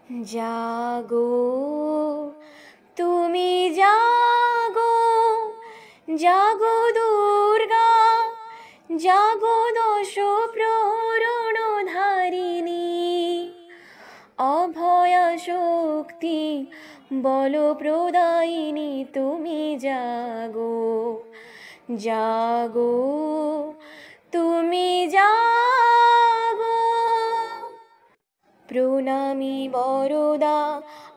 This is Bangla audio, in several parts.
জাগো তুমি জাগো, জাগো দুর্গা, জাগো দশ প্রহরণ ধারিণী। অভয়া শক্তি বল প্রদায়িনী তুমি জাগো, জাগো তুমি জাগো। প্রণামী বরদা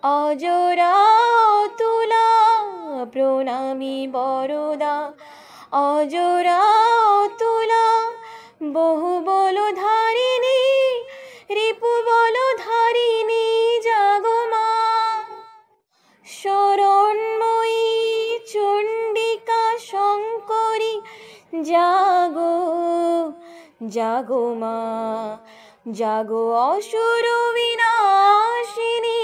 অজরা অতুলা, প্রণামী বরদা অজরা অতুলা। বহু বল ধারিণী, রিপু বল ধারিণী জাগো মা। শরণময়ী চণ্ডিকা শঙ্করী জাগো, জাগো মা। জাগো অসুর বিনাশিনী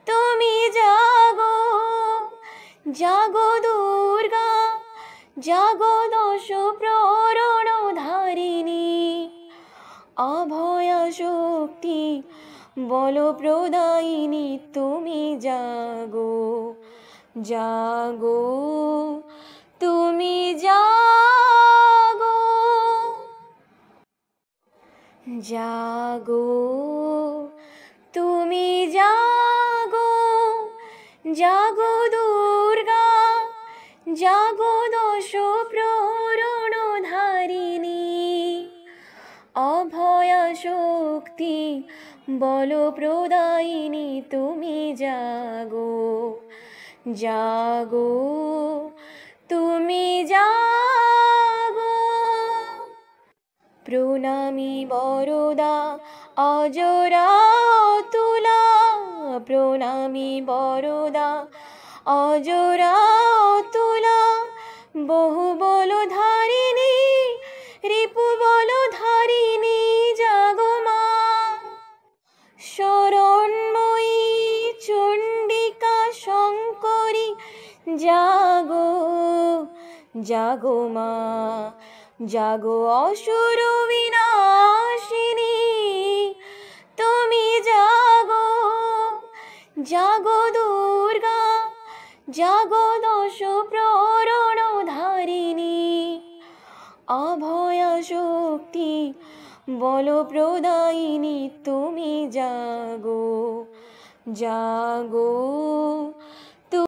তুমি জাগো, জাগো দুর্গা, জাগো দশ প্রহরণ ধারিণী। অভয়া শক্তি বল প্রদায়িনী তুমি জাগো, জাগো তুমি জাগো, জাগো তুমি জাগো। জাগো দুর্গা, জাগো দশ প্রহরণ ধারিণী। অভয়া শক্তি বল প্রদায়িনী তুমি জাগো, জাগো তুমি জাগো। প্রণামী বরদা অজরা অতুলা, প্রণামী বরদা অজরা অতুলা। বহু বল ধারিণী, রিপু বল ধারিণী জাগো মা। শরণময়ী চণ্ডিকা শঙ্করী জাগো, জাগো মা। জাগো অসুর বিনাশিনী তুমি জাগো, জাগো দুর্গা, জাগো দশ প্রহরণ ধারিণী। অভয়া শক্তি বল প্রদায়িনী তুমি জাগো, জাগো।